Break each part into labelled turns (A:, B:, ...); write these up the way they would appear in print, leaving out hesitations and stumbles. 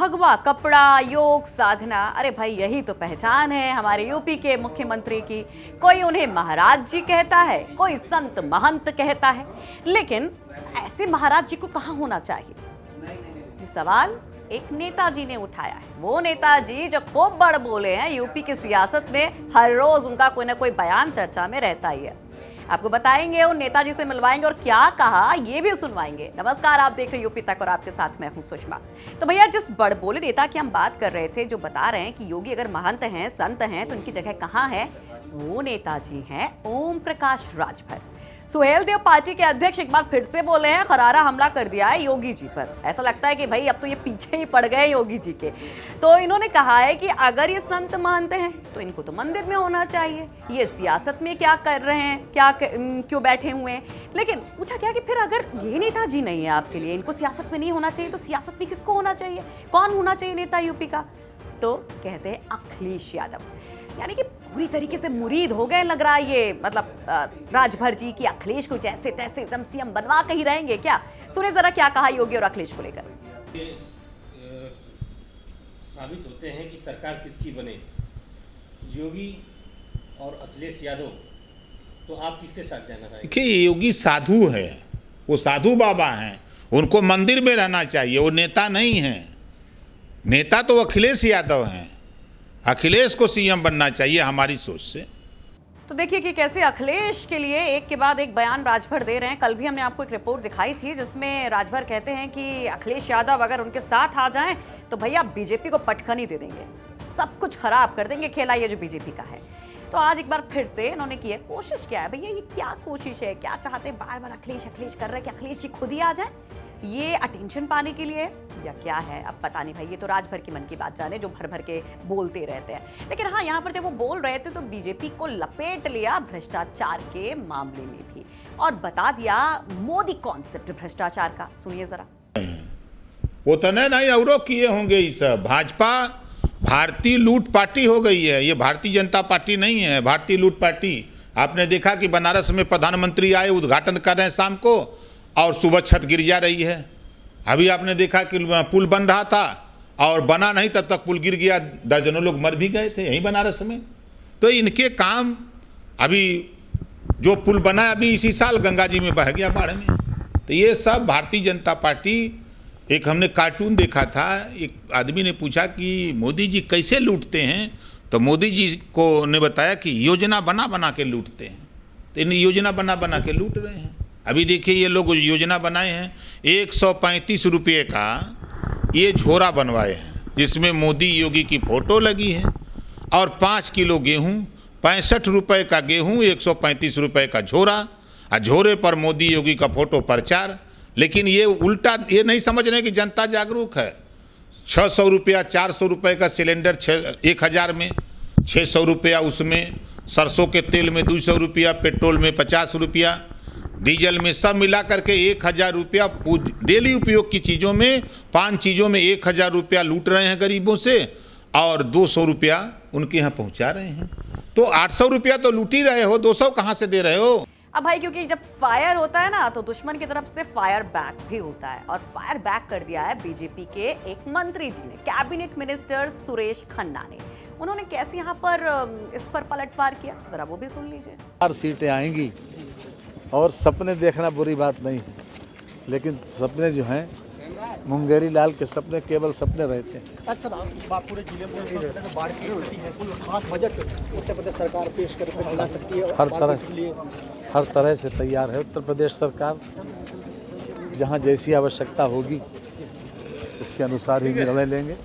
A: भगवा कपड़ा, योग, साधना, अरे भाई यही तो पहचान है हमारे यूपी के मुख्यमंत्री की। कोई उन्हें महाराज जी कहता है, कोई संत महंत कहता है, लेकिन ऐसे महाराज जी को कहाँ होना चाहिए? ये सवाल एक नेताजी ने उठाया है। वो नेताजी जो खूब बड़ बोले हैं, यूपी की सियासत में हर रोज उनका कोई ना कोई बयान चर्चा में रहता ही है। आपको बताएंगे, उन नेताजी से मिलवाएंगे और क्या कहा ये भी सुनवाएंगे। नमस्कार, आप देख रहे हैं यूपी तक और आपके साथ मैं हूं सुषमा। तो भैया, जिस बड़बोले नेता की हम बात कर रहे थे, जो बता रहे हैं कि योगी अगर महंत हैं, संत हैं, तो उनकी जगह कहाँ है, वो नेताजी हैं ओम प्रकाश राजभर। सुहेलदेव पार्टी के अध्यक्ष एक बार फिर से बोले हैं, करारा हमला कर दिया है योगी जी पर। ऐसा लगता है कि भाई अब तो ये पीछे ही पड़ गए योगी जी के। तो इन्होंने कहा है कि अगर ये संत मानते हैं तो इनको तो मंदिर में होना चाहिए, ये सियासत में क्या कर रहे हैं, क्यों बैठे हुए हैं। लेकिन पूछा क्या कि फिर अगर ये नेताजी नहीं है आपके लिए, इनको सियासत में नहीं होना चाहिए, तो सियासत में किसको होना चाहिए, कौन होना चाहिए नेता यूपी का? तो कहते हैं अखिलेश यादव। यानी कि पूरी तरीके से मुरीद हो गए लग रहा है ये, मतलब राजभर जी की अखिलेश को जैसे तैसे एकदम सीएम बनवा के ही रहेंगे क्या? सुने जरा क्या कहा योगी और अखिलेश को लेकर।
B: साबित होते हैं कि सरकार किसकी बने, योगी और अखिलेश यादव, तो आप किसके साथ जाना चाहेंगे?
C: देखिए, योगी साधु है, वो साधु बाबा हैं, उनको मंदिर में रहना चाहिए, वो नेता नहीं हैं। नेता तो अखिलेश यादव हैं, अखिलेश को सीएम बनना चाहिए हमारी सोच से।
A: तो देखिए कि कैसे अखिलेश के लिए एक के बाद एक बयान राजभर दे रहे हैं। कल भी हमने आपको एक रिपोर्ट दिखाई थी जिसमें राजभर कहते हैं कि अखिलेश यादव अगर उनके साथ आ जाएं तो भैया बीजेपी को पटखनी दे देंगे, सब कुछ खराब कर देंगे, खेला ये जो बीजेपी का है। तो आज एक बार फिर से इन्होंने की है, कोशिश क्या है भैया, ये क्या कोशिश है, क्या चाहते हैं? बार बार अखिलेश अखिलेश कर रहे हैं कि अखिलेश जी खुद ही आ जाए, ये अटेंशन पाने के लिए या क्या है? अब पता नहीं भाई, ये तो राजभर की मन की बात जाने, जो भर भर के बोलते रहते हैं। लेकिन हाँ, यहाँ पर जब वो बोल रहे थे तो बीजेपी को लपेट लिया भ्रष्टाचार के मामले में भी, और बता दिया मोदी कॉन्सेप्ट भ्रष्टाचार का। सुनिए जरा।
C: वो तो नहीं और किए होंगे ये सब। भाजपा भारतीय लूट पार्टी हो गई है, ये भारतीय जनता पार्टी नहीं है, भारतीय लूट पार्टी। आपने देखा कि बनारस में प्रधानमंत्री आए, उद्घाटन कर रहे हैं शाम को, और सुबह छत गिर जा रही है। अभी आपने देखा कि पुल बन रहा था और बना नहीं, तब तक पुल गिर गया, दर्जनों लोग मर भी गए थे यहीं बनारस में। तो इनके काम, अभी जो पुल बना अभी इसी साल गंगा जी में बह गया बाढ़ में। तो ये सब भारतीय जनता पार्टी। एक हमने कार्टून देखा था, एक आदमी ने पूछा कि मोदी जी कैसे लूटते हैं, तो मोदी जी को ने बताया कि योजना बना बना के लूटते हैं। तो इन योजना बना बना के लूट रहे हैं। अभी देखिए, ये लोग योजना बनाए हैं, 135 रुपये का ये झोरा बनवाए हैं, जिसमें मोदी योगी की फ़ोटो लगी है, और 5 किलो गेहूँ, 65 रुपये का गेहूँ, 135 रुपये का झोरा, और झोरे पर मोदी योगी का फ़ोटो प्रचार। लेकिन ये उल्टा, ये नहीं समझ रहे कि जनता जागरूक है। 600 रुपया, 400 रुपये का सिलेंडर 1000 में, 600 रुपया उसमें, सरसों के तेल में 200 रुपया, पेट्रोल में 50 रुपया, डीजल में, सब मिला करके 1000 रुपया डेली उपयोग की चीज़ों में, 5 चीज़ों में 1000 रुपया लूट रहे हैं गरीबों से, और 200 रुपया उनके यहाँ पहुँचा रहे हैं। तो 800 रुपया तो लूट ही रहे हो, 200 कहाँ से दे रहे हो?
A: अब भाई, क्योंकि जब फायर होता है ना, तो दुश्मन की तरफ से फायर बैक भी होता है, और फायर बैक कर दिया है बीजेपी के एक मंत्री जी ने, कैबिनेट मिनिस्टर सुरेश खन्ना ने। उन्होंने कैसे यहाँ पर इस पर पलटवार किया, जरा वो भी सुन लीजिए।
D: 4 सीटें आएंगी, और सपने देखना बुरी बात नहीं है, लेकिन सपने जो हैं, मुंगेरी लाल के सपने केवल सपने रहते हैं।
E: सर, पूरे जिले में बाढ़ की स्थिति है, कोई खास बजट उत्तर प्रदेश सरकार पेश करके ला सकती है?
D: हर तरह से तैयार है उत्तर प्रदेश सरकार। जहां जैसी आवश्यकता होगी उसके अनुसार ही निर्णय लेंगे,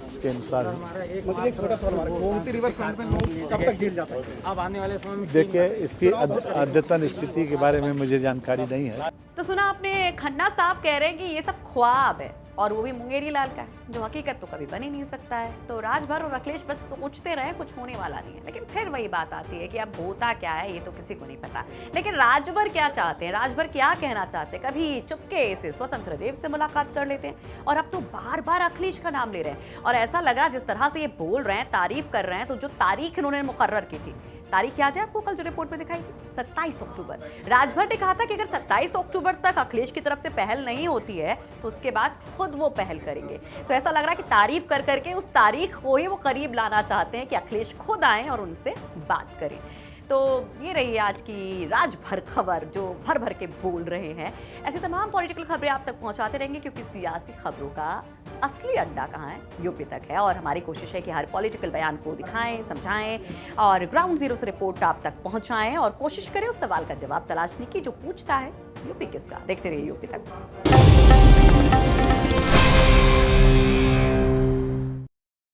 D: उसके अनुसार ही। देखिए, इसकी अद्यतन स्थिति के बारे में मुझे जानकारी नहीं है।
A: तो सुना आपने, खन्ना साहब कह रहे हैं कि ये सब ख्वाब है, और वो भी मुंगेरी लाल का है, जो हकीकत तो कभी बन ही नहीं सकता है। तो राजभर और अखिलेश बस सोचते रहे, कुछ होने वाला नहीं है। लेकिन फिर वही बात आती है कि अब होता क्या है ये तो किसी को नहीं पता। लेकिन राजभर क्या चाहते हैं, राजभर क्या कहना चाहते हैं? कभी चुपके से स्वतंत्र देव से मुलाकात कर लेते हैं, और अब तो बार बार अखिलेश का नाम ले रहे हैं। और ऐसा लग रहा जिस तरह से ये बोल रहे हैं, तारीफ कर रहे हैं, तो जो तारीख इन्होंने मुकर्रर की थी तारीख याद है आपको कल जो रिपोर्ट में दिखाई थी? 27 अक्टूबर। राजभर ने कहा था कि अगर 27 अक्टूबर तक अखिलेश की तरफ से पहल नहीं होती है तो उसके बाद खुद वो पहल करेंगे। तो ऐसा लग रहा है कि तारीफ कर करके उस तारीख को ही वो करीब लाना चाहते हैं कि अखिलेश खुद आए और उनसे बात करें। तो ये रही आज की राजभर खबर जो भर भर के बोल रहे हैं। ऐसी तमाम पॉलिटिकल खबरें आप तक पहुंचाते रहेंगे क्योंकि सियासी खबरों का असली अड्डा कहाँ है? यूपी तक है। और हमारी कोशिश है कि हर पॉलिटिकल बयान को दिखाएं, समझाएं और ग्राउंड जीरो से रिपोर्ट आप तक पहुंचाएं और कोशिश करें उस सवाल का जवाब तलाशने की जो पूछता है यूपी किसका। देखते रहिए यूपी तक।